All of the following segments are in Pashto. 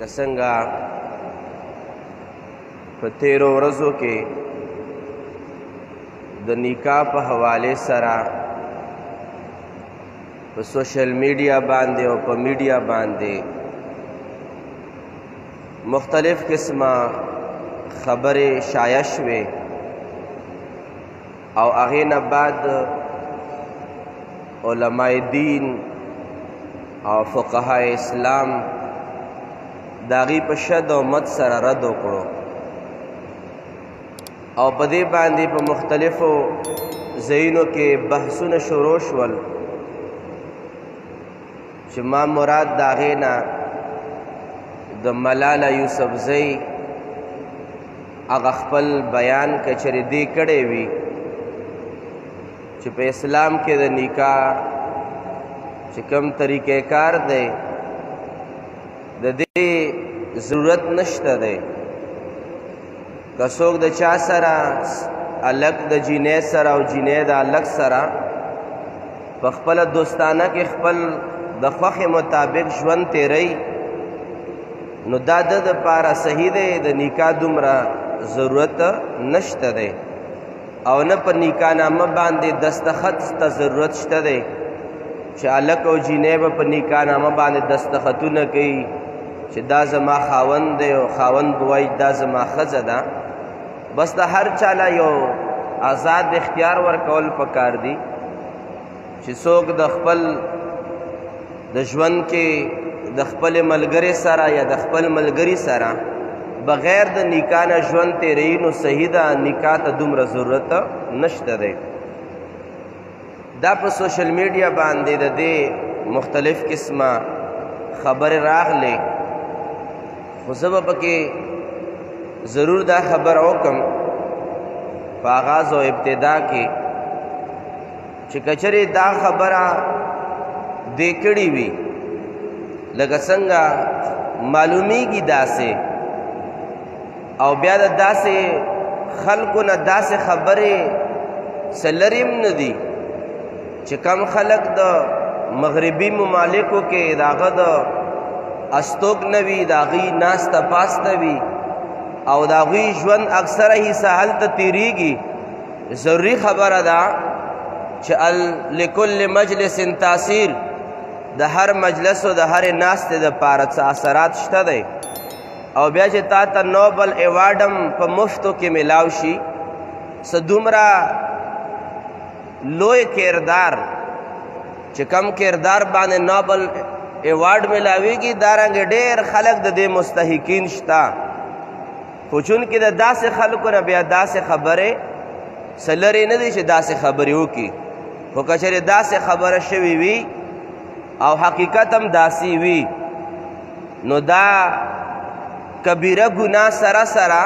لکه څنګه په تیرو ورځو کې د نکاح په حوالې سره په سوشل میډیا باندې او په میډیا باندې مختلف قسمه خبرې شایع شوې او هغې نه بعد علماء دین او فقهای اسلام د هغې په شد او مد سره رد وکړو او په دې باندې په مختلفو ځایونو کې بحثونه شروع شول چې ما مراد د هغې نه د ملاله یوسفزۍ هغه خپل بیان که چېرې دې کړی وي چې په اسلام کې د نکاح چې کوم طریقې کار دی د دې ضرورت نشته دی که څوک د چا سره الک د جینۍ سره او جینۍ د الک سره په خپله دوستانه کې خپل د خوښې مطابق ژوند تیری نو دا د دپاره صحیح دی د نکاح دومره ضرورت نشته دی او نه په نکاح نامه باندې دستخط ته ضرورت شته دی چې الک او جینۍ به په نکاح نامه باندې دستخطونه کوي چې دا زما خاوند دی او خاوند به وایي دا زما ښځه ده بس د هر چاله یو آزاد اختیار ورکول پکار دی چې څوک د خپل د ژوند کې د خپل ملګري سره یا د خپل ملګري سره بغیر د نکاح نه ژوند تیری نو صحیح ده نکاح ته دومره ضرورت نشته دی دا په سوشل میډیا باندې د دې مختلف قسمه خبرې راغلې خو زه به پکې ضرور دا خبر وکم په آغاز او ابتدا کې چې که چېرې دا خبره دې کړې وي لکه څنګه معلومیږي داسې او بیا د داسې خلکو نه داسې خبرې څه لرې هم نه دي چې کم خلک د مغربي ممالکو کې د هغه د استوګنه وي د هغوی ناسته پاسته وي او د هغوی ژوند اکثره حصه هلته تیریږي ضروري خبره ده چې لکل مجلس تاثیر د هر مجلس او د هرې ناستې دپاره څه اثرات شته دی او بیا چې تا ته نوبل ایوارډ هم په مفتو کې میلاو شي څه دومره لوی کردار چې کم کردار باندې نوبل ایوارډ میلاویږي دارنګې ډېر خلک د دې مستحقین شته خو چونکې د داسې خلکو نه بیا داسې خبرې څه لرې نه دی چې داسې خبرې وکړي خو که چېرې داسې خبره شوې وي او حقیقت هم داسې وي نو دا کبیره ګناه سره سره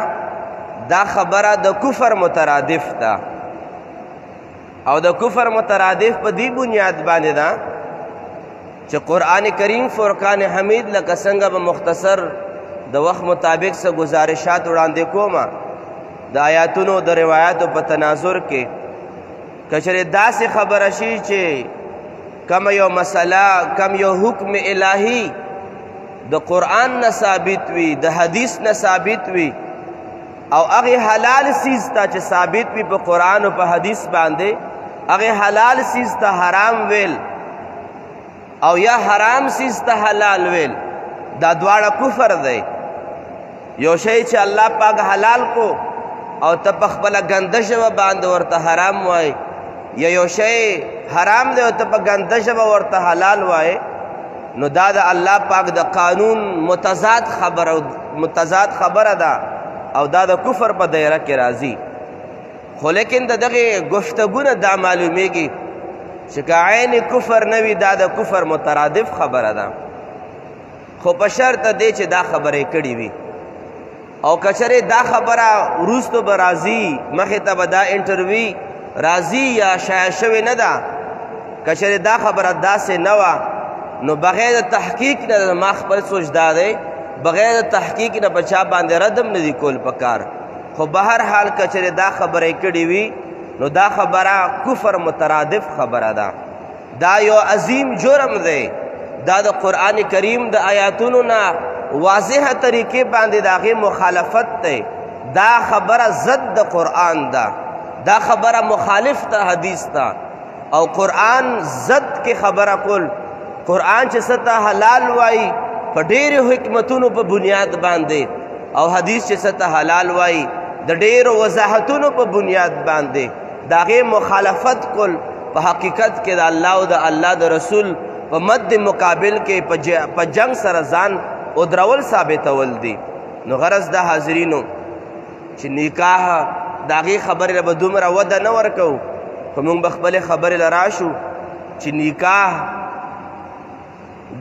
دا خبره د کفر مترادف ده او د کفر مترادف په دې بنیاد باندې ده چې قرآن کریم فرقان حمید لکه څنګه به مختصر د وخت مطابق څه گزارشات وړاندې کومه د آیاتونو د روایاتو په تناظر کې که چېرې داسې خبره شي چې کم یو مسله کم یو حکم الهی د قرآن نه ثابت وي د حدیث نه ثابت وي او هغې حلال سیز ته چې ثابت وي په قرآن او په حدیث باندې هغې حلال سیز ته حرام ویل او یا حرام سیز ته حلال ویل دا دواړه کفر دی یو شی چې الله پاک حلال کو او ته په خپله ګنده ژبه باندې ورته حرام وایي یا یو شی حرام دی او ته په ګنده ژبه ورته حلال وایي نو دا د الله پاک د قانون متضاد خبره ده او دا د کفر په دایره کې راځي خو لیکن د دغې گفتگونه دا معلومیږي چې که عین کفر نه وي دا د کفر مترادف خبره ده خو په شرط دی چې دا خبرې کړې وي او که چېرې دا خبره وروستو به راځي مخې ته به دا انټرویو راځي یا شایع شوې نه ده که چېرې دا خبره داسې نه وه نو بغیر د تحقیق نه ما خپل سوچ دا دی بغیر د تحقیق نه په چا باندې ردم نه دي کول پکار خو به هر حال که چېرې دا خبرې کړې وي نو دا خبره کفر مترادف خبره ده دا یو عظیم جرم دی دا د قرآن کریم د آیاتونو نه واضح طریقې باندې د هغې مخالفت دی، دا خبره ضد د قرآن ده، دا خبره مخالف ته حدیث ته، او قرآن ضد کې خبره کول، قرآن چې څه ته حلال وایي په ډېرو حکمتونو په بنیاد باندې، او حدیث چې څه ته حلال وایي د ډېرو وضاحتونو په بنیاد باندې، د هغې مخالفت کول په حقیقت کې د الله او د الله د رسول په مد مقابل کې په جنگ سره ځان ودرول ثابتول دي. نو غرض د حاضرینو چې نکاح د هغې خبرې به دومره وده نه ورکوو، خو موږ به خپلې خبرې له راشو چې نکاح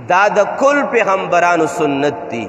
دا د کل پیغمبرانو سنت دي.